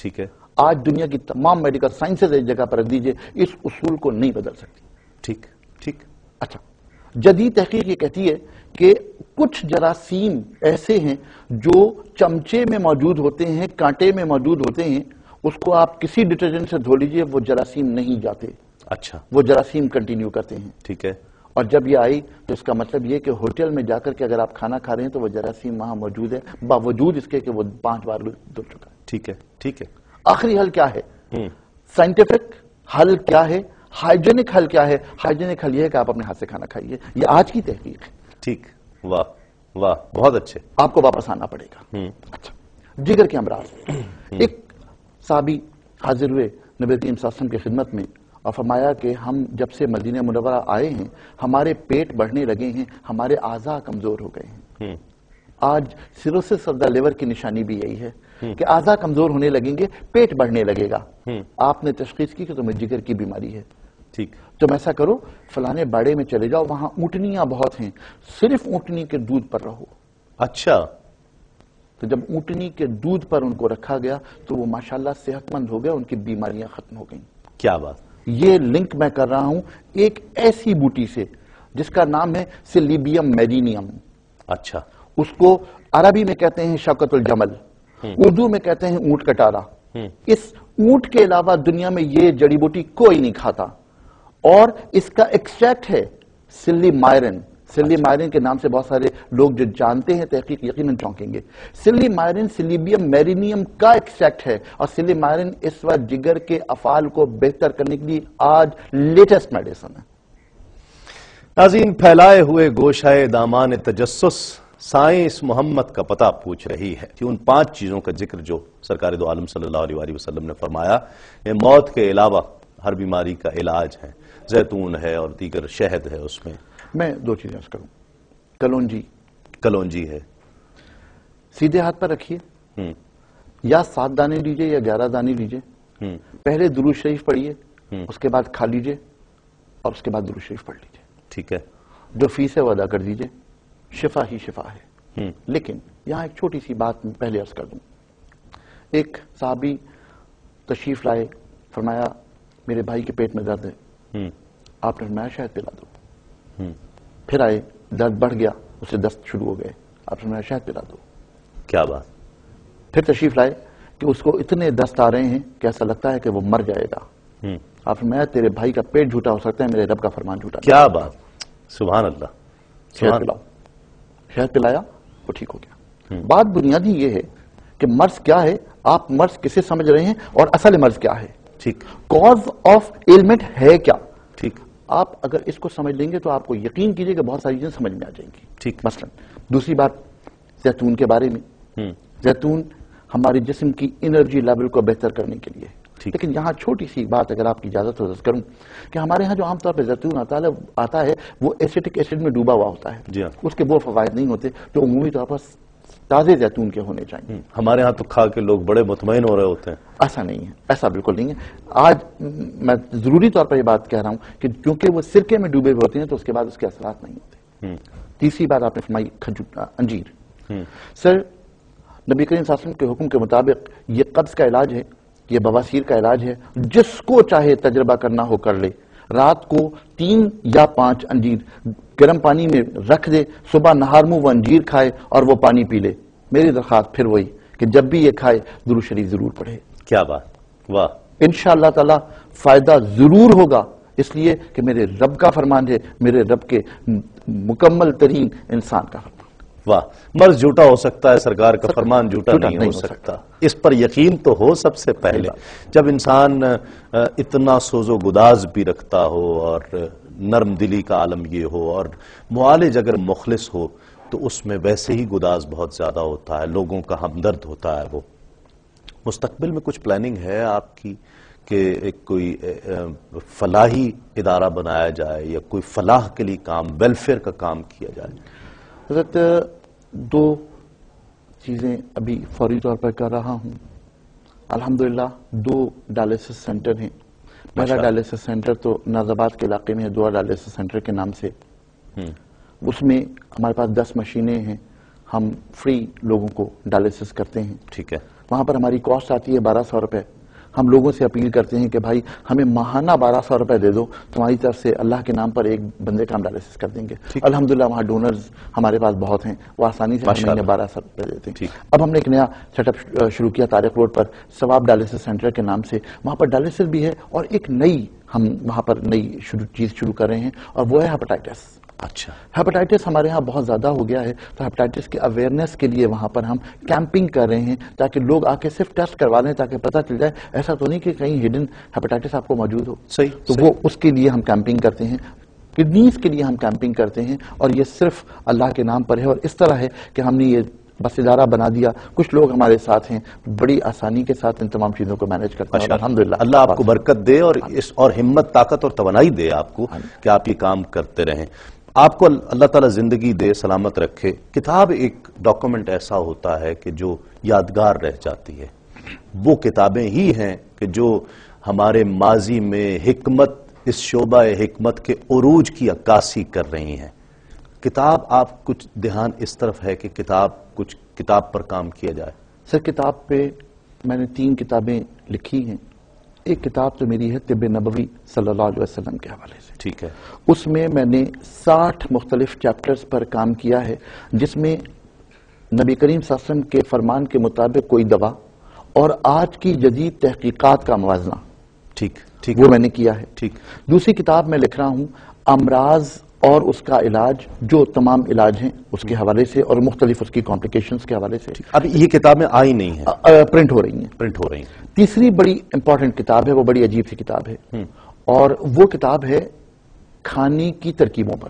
ٹھیک ہے. آج دنیا کی تمام میڈیکل سائنسز ایک جگہ پر رکھ دیجئے، اس اصول کو نہیں بدل سکتی. ٹھیک ٹھیک. اچھا، جدید تحقیق یہ کہتی ہے کہ کچھ جراثیم ایسے ہیں جو چمچے میں موجود ہوتے ہیں، کانٹے میں موجود ہوتے ہیں، اس کو آپ کسی ڈٹرجنٹ سے دھو لیجئے، وہ جراثیم نہیں جاتے. اچھا. وہ جراثیم کنٹینیو کرتے ہیں. ٹھیک ہے. اور جب یہ آئی تو اس کا مطلب یہ کہ ہوٹل میں جا کر کے اگر آپ کھانا کھا رہے ہیں تو وہ جراثیم وہاں موجود ہے، باوجود اس کے کہ وہ 5 بار دھل چکا ہے. ٹھیک ہے. ٹھیک ہے. آخری حل کیا ہے؟ سائنٹیفک حل کیا ہے؟ ہائیجینک حل کیا ہے؟ ہائیجینک حل یہ ہے کہ آپ اپنے ہاتھ سے کھانا کھائیے. یہ آج کی تحقیق ہے. ٹھیک. واہ واہ، بہت اچھے. آپ کو واپس آنا پڑے گا. اچھا، جگر کے امراض. ایک صحابی حاضر ہوئے نبی کریم صلی اللہ علیہ وسلم کی خدمت میں اور فرمایا کہ ہم جب سے مدینہ منورہ آئے ہیں ہمارے پیٹ بڑھنے لگے ہیں، ہمارے اعضاء کمزور ہو گئے ہیں. آج سیروسس آف دا لیور کی نشانی بھی یہی ہے کہ اعضاء کمزور ہونے لگیں گے، پیٹ بڑھنے لگے گا. آپ نے تشخیص کی کہ تمہیں جگر کی بیماری ہے. ٹھیک. تم ایسا کرو، فلانے باڑے میں چلے جاؤ، وہاں اونٹنیاں بہت ہیں، صرف اونٹنی کے دودھ پر رہو. اچھا. تو جب اونٹنی کے دودھ پر ان کو رکھا گیا تو وہ ماشاءاللہ صحت مند ہو گیا، ان کی بیماریاں ختم ہو گئیں. کیا بات. یہ لنک میں کر رہا ہوں ایک ایسی بوٹی سے جس کا نام ہے سلیبیم میرینیم. اچھا. اس کو عربی میں کہتے ہیں شوکت الجمل، اردو میں کہتے ہیں اونٹ کٹارا. اس اونٹ کے علاوہ دنیا میں یہ جڑی بوٹی کوئی نہیں کھاتا. اور اس کا ایکسٹریکٹ ہے سلی مائرن. سلی مائرن کے نام سے بہت سارے لوگ جو جانتے ہیں تحقیق یقیناً چونکیں گے. سلی مائرن سلیبیم میرینیم کا ایکسٹریکٹ ہے، اور سلی مائرن اس وقت جگر کے افعال کو بہتر کرنے کے لیے آج لیٹسٹ میڈیسن ہے. ناظرین، پھیلائے ہوئے گوشۂ دامان تجسس سائنس محمد کا پتہ پوچھ رہی ہے کہ ان 5 چیزوں کا ذکر جو سرکار دو عالم صلی اللہ علیہ وسلم نے فرمایا یہ موت کے علاوہ ہر بیماری کا علاج ہے. زیتون ہے اور دیگر شہد ہے. اس میں 2 چیزیں عرض کروں. کلونجی. کلونجی ہے. سیدھے ہاتھ پر رکھیے، یا 7 دانے لیجئے یا 11 دانے لیجئے. پہلے درود شریف پڑھیے، اس کے بعد کھا لیجئے اور اس کے بعد درود شریف پڑھ لیجئے. ٹھیک ہے. جو فیس ہے وہ ادا کر دیجئے. شفا ہی شفا ہے. لیکن یہاں ایک چھوٹی سی بات میں پہلے عرض کر دوں. ایک صحابی تشریف لائے، فرمایا میرے بھائی کے پیٹ میں درد ہے. آپ نے فرمایا شہد پلا دو. پھر آئے، درد بڑھ گیا، اسے دست شروع ہو گئے. آپ نے فرمایا شہد پلا دو. کیا بات. پھر تشریف لائے کہ اس کو اتنے دست آ رہے ہیں کہ ایسا لگتا ہے کہ وہ مر جائے گا. آپ نے فرمایا تیرے بھائی کا پیٹ جھوٹا ہو سکتا ہے، میرے رب کا فرمان جھوٹا. کیا بات. سبحان اللہ. شہد پلاؤ. شہد پلایا، وہ ٹھیک ہو گیا. بات بنیادی یہ ہے کہ مرض کیا ہے، آپ مرض کسے سمجھ رہے ہیں اور اصل مرض کیا ہے. ٹھیک. کاز آف ایلمنٹ ہے کیا. ٹھیک. آپ اگر اس کو سمجھ لیں گے تو آپ کو یقین کیجئے کہ بہت ساری چیزیں سمجھ میں آ جائیں گی. ٹھیک. مثلا دوسری بات زیتون کے بارے میں. زیتون ہمارے جسم کی انرجی لیول کو بہتر کرنے کے لیے. لیکن یہاں چھوٹی سی بات اگر آپ کی اجازت ہو کروں کہ ہمارے ہاں جو عام طور پہ زیتون آتا ہے وہ ایسیٹک ایسڈ میں ڈوبا ہوا ہوتا ہے. جی ہاں. اس کے وہ فوائد نہیں ہوتے جو عمومی طور پر تازے زیتون کے ہونے چاہیے. ہمارے ہاں تو کھا کے لوگ بڑے مطمئن ہو رہے ہوتے ہیں. ایسا نہیں ہے، ایسا بالکل نہیں ہے. آج میں ضروری طور پر یہ بات کہہ رہا ہوں کہ کیونکہ وہ سرکے میں ڈوبے ہوئے ہوتے ہیں تو اس کے بعد اس کے اثرات نہیں ہوتے. تیسری بات آپ نے فرمائی انجیر. سر نبی کریم صلی اللہ علیہ وسلم کے حکم کے مطابق یہ قبض کا علاج ہے، یہ بواسیر کا علاج ہے. جس کو چاہے تجربہ کرنا ہو کر لے. رات کو 3 یا 5 انجیر گرم پانی میں رکھ دے، صبح نہار منہ وہ انجیر کھائے اور وہ پانی پی لے. میری درخواست پھر وہی کہ جب بھی یہ کھائے درود شریف ضرور پڑھے. کیا بات. واہ. انشاءاللہ تعالی فائدہ ضرور ہوگا، اس لیے کہ میرے رب کا فرمان ہے، میرے رب کے مکمل ترین انسان کا فرمان. واہ. مرض جھوٹا ہو سکتا ہے، سرکار کا فرمان جھوٹا نہیں ہو سکتا. اس پر یقین تو ہو سب سے پہلے. جب انسان اتنا سوز و گداز بھی رکھتا ہو اور نرم دلی کا عالم یہ ہو اور معالج اگر مخلص ہو تو اس میں ویسے ہی گداز بہت زیادہ ہوتا ہے، لوگوں کا ہمدرد ہوتا ہے. وہ مستقبل میں کچھ پلاننگ ہے آپ کی کہ ایک کوئی فلاحی ادارہ بنایا جائے یا کوئی فلاح کے لیے کام، ویلفیئر کا کام کیا جائے؟ حضرت 2 چیزیں ابھی فوری طور پر کر رہا ہوں. الحمدللہ 2 ڈائلسس سینٹر ہیں. پہلا ڈائلسس سینٹر تو نازآباد کے علاقے میں ہے، دعا ڈائلسس سینٹر کے نام سے. اس میں ہمارے پاس 10 مشینیں ہیں، ہم فری لوگوں کو ڈائلسس کرتے ہیں. ٹھیک ہے. وہاں پر ہماری کاسٹ آتی ہے 1200 روپے. ہم لوگوں سے اپیل کرتے ہیں کہ بھائی ہمیں ماہانہ 1200 روپے دے دو, تمہاری طرف سے اللہ کے نام پر ایک بندے کا ہم ڈائلسس کر دیں گے. الحمدللہ وہاں ڈونرز ہمارے پاس بہت ہیں, وہ آسانی سے ہر مہینے 1200 روپے دیتے ہیں. اب ہم نے ایک نیا سیٹ اپ شروع کیا طارق روڈ پر ثواب ڈائلسس سینٹر کے نام سے. وہاں پر ڈائلسس بھی ہے اور ایک نئی ہم وہاں پر نئی چیز شروع کر رہے ہیں, اور وہ ہے ہیپاٹائٹس. اچھا, ہیپاٹائٹس ہمارے ہاں بہت زیادہ ہو گیا ہے, تو ہیپاٹائٹس کے اویئرنیس کے لیے وہاں پر ہم کیمپنگ کر رہے ہیں تاکہ لوگ آ کے صرف ٹیسٹ کروا لیں, تاکہ پتہ چل جائے ایسا تو نہیں کہ کہیں ہڈن ہیپاٹائٹس آپ کو موجود ہو. صحیح, تو وہ اس کے لیے ہم کیمپنگ کرتے ہیں. کڈنیز کے لیے ہم کیمپنگ کرتے ہیں, اور یہ صرف اللہ کے نام پر ہے. اور اس طرح ہے کہ ہم نے یہ بس ادارہ بنا دیا, کچھ لوگ ہمارے ساتھ ہیں, بڑی آسانی کے ساتھ ان تمام چیزوں کو مینج کرتے ہیں. الحمدللہ اللہ آپ کو برکت دے اور ہمت, طاقت اور توانائی دے آپ کو کہ آپ یہ کام کرتے رہیں. آپ کو اللہ تعالیٰ زندگی دے, سلامت رکھے. کتاب ایک ڈاکومنٹ ایسا ہوتا ہے کہ جو یادگار رہ جاتی ہے. وہ کتابیں ہی ہیں کہ جو ہمارے ماضی میں حکمت, اس شعبہ حکمت کے عروج کی عکاسی کر رہی ہیں. کتاب آپ کچھ دھیان اس طرف ہے کہ کچھ کتاب پر کام کیا جائے؟ سر کتاب پہ میں نے 3 کتابیں لکھی ہیں. ایک کتاب تو میری ہے طب نبوی صلی اللہ علیہ وسلم کے حوالے سے. ٹھیک ہے. اس میں میں نے 60 مختلف چیپٹرز پر کام کیا ہے, جس میں نبی کریم صلی اللہ علیہ وسلم کے فرمان کے مطابق کوئی دوا اور آج کی جدید تحقیقات کا موازنہ, ٹھیک وہ میں نے کیا ہے. ٹھیک. دوسری کتاب میں لکھ رہا ہوں امراض اور اس کا علاج, جو تمام علاج ہیں اس کے حوالے سے, اور مختلف اس کی کمپلیکیشنز کے حوالے سے. اب یہ کتابیں آئی نہیں ہیں, پرنٹ ہو رہی ہیں. تیسری بڑی امپورٹنٹ کتاب ہے, وہ بڑی عجیب سی کتاب ہے, اور وہ کتاب ہے کھانے کی ترکیبوں پر.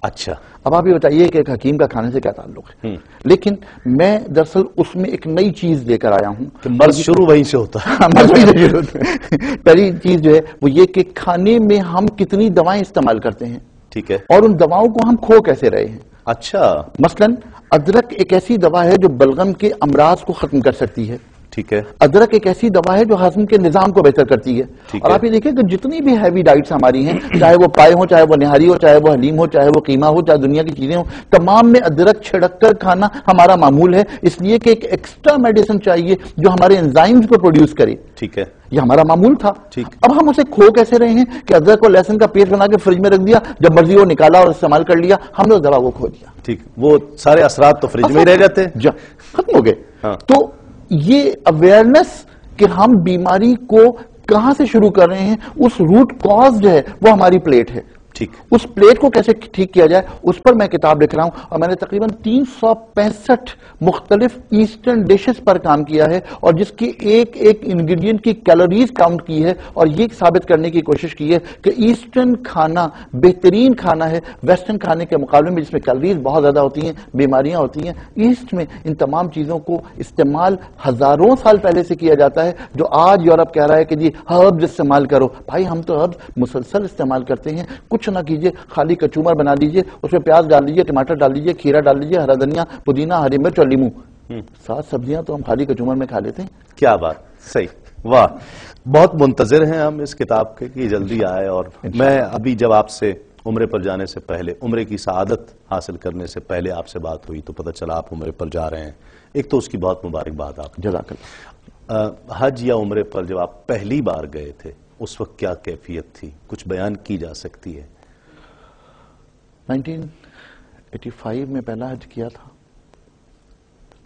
اچھا, اب آپ یہ بتائیے کہ ایک حکیم کا کھانے سے کیا تعلق ہے؟ لیکن میں دراصل اس میں ایک نئی چیز لے کر آیا ہوں. مرض شروع وہیں سے ہوتا ہے. پہلی چیز جو ہے وہ یہ کہ کھانے میں ہم کتنی دوائیں استعمال کرتے ہیں, ٹھیک ہے, اور ان دواؤں کو ہم کھو کیسے رہے ہیں. اچھا, مثلا ادرک ایک ایسی دوا ہے جو بلغم کے امراض کو ختم کر سکتی ہے. ٹھیک ہے. ادرک ایک ایسی دوا ہے جو ہضم کے نظام کو بہتر کرتی ہے. اور آپ یہ دیکھیں کہ جتنی بھی ہیوی ڈائٹس ہماری ہیں, چاہے وہ پائے ہو, چاہے وہ نہاری ہو, چاہے وہ حلیم ہو, چاہے وہ قیمہ ہو, چاہے دنیا کی چیزیں ہوں, تمام میں ادرک چھڑک کر کھانا ہمارا معمول ہے, اس لیے کہ ایک ایکسٹرا میڈیسن چاہیے جو ہمارے انزائمز کو پروڈیوس کرے. ٹھیک ہے, یہ ہمارا معمول تھا. اب ہم اسے کھو کیسے رہے ہیں کہ ادرک اور لہسن کا پیسٹ بنا کے فریج میں رکھ دیا, جب مرضی وہ نکالا اور استعمال کر لیا, ہم نے اس دوا کو کھو دیا. ٹھیک, وہ سارے اثرات تو فریج میں ہی رہ جاتے ہیں, ختم ہو گئے. تو یہ اویئرنیس کہ ہم بیماری کو کہاں سے شروع کر رہے ہیں, اس روٹ کاز جو ہے وہ ہماری پلیٹ ہے. ٹھیک, اس پلیٹ کو کیسے ٹھیک کیا جائے, اس پر میں کتاب لکھ رہا ہوں. اور میں نے تقریباً 365 مختلف ایسٹرن ڈشز پر کام کیا ہے, اور جس کی ایک ایک انگریڈینٹ کی کیلوریز کاؤنٹ کی ہے, اور یہ ثابت کرنے کی کوشش کی ہے کہ ایسٹرن کھانا بہترین کھانا ہے ویسٹرن کھانے کے مقابلے میں, جس میں کیلوریز بہت زیادہ ہوتی ہیں, بیماریاں ہوتی ہیں. ایسٹ میں ان تمام چیزوں کو استعمال ہزاروں سال پہلے سے کیا جاتا ہے, جو آج یورپ کہہ رہا ہے کہ جی ہربز استعمال کرو. بھائی ہم تو ہربز مسلسل استعمال کرتے ہیں. کچھ نہ کیجئے, خالی کچومر بنا دیجئے, اس میں پیاز ڈال دیجئے, ٹماٹر ڈال دیجئے, کھیرا ڈال دیجئے, ہرا دھنیا, پودینہ, ہری مرچ اور لیمو. 7 سبزیاں تو ہم خالی کچومر میں کھا لیتے ہیں. کیا بات, صحیح, واہ. بہت منتظر ہیں ہم اس کتاب کے کہ جلدی آئے. اور میں ابھی جب آپ سے عمرے پر جانے سے پہلے, عمرے کی سعادت حاصل کرنے سے پہلے آپ سے بات ہوئی تو پتہ چلا آپ عمرے پر جا رہے ہیں. ایک تو اس کی بہت مبارکباد آپ. جزاک اللہ. حج یا عمرے پر جب آپ پہلی بار گئے تھے اس وقت کیا کیفیت تھی, کچھ بیان کی جا سکتی ہے؟ 1985 میں پہلا حج کیا تھا,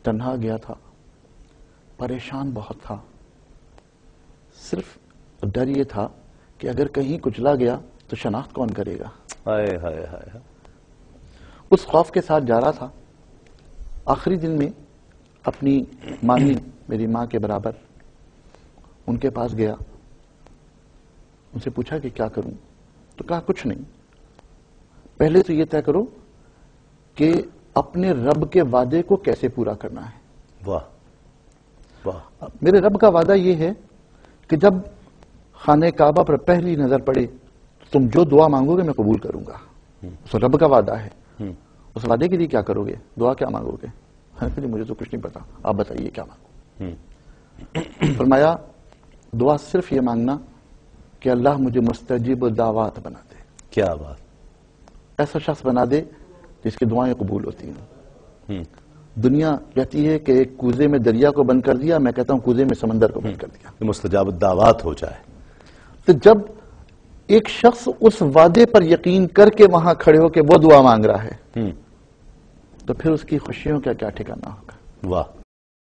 تنہا گیا تھا, پریشان بہت تھا. صرف ڈر یہ تھا کہ اگر کہیں کچلا گیا تو شناخت کون کرے گا. ہائے ہائے ہائے. اس خوف کے ساتھ جا رہا تھا. آخری دن میں اپنی مامی, میری ماں کے برابر, ان کے پاس گیا. ان سے پوچھا کہ کیا کروں, تو کہا کچھ نہیں, پہلے تو یہ طے کرو کہ اپنے رب کے وعدے کو کیسے پورا کرنا ہے. واہ واہ. میرے رب کا وعدہ یہ ہے کہ جب خانہ کعبہ پر پہلی نظر پڑے تم جو دعا مانگو گے میں قبول کروں گا. اس رب کا وعدہ ہے. اس وعدے کے لیے کیا کرو گے, دعا کیا مانگو گے؟ مجھے تو کچھ نہیں پتا, آپ بتائیے کیا مانگو. فرمایا دعا صرف یہ مانگنا کہ اللہ مجھے مستجیب الدعوات بنا دے. کیا بات. ایسا شخص بنا دے جس کی دعائیں قبول ہوتی ہیں. دنیا کہتی ہے کہ ایک کوزے میں دریا کو بند کر دیا، میں کہتا ہوں کوزے میں سمندر کو بند کر دیا. کہ مستجاب الدعوات ہو جائے. تو جب ایک شخص اس وعدے پر یقین کر کے وہاں کھڑے ہو کے وہ دعا مانگ رہا ہے تو پھر اس کی خوشیوں کا کیا ٹھکانہ ہوگا. واہ.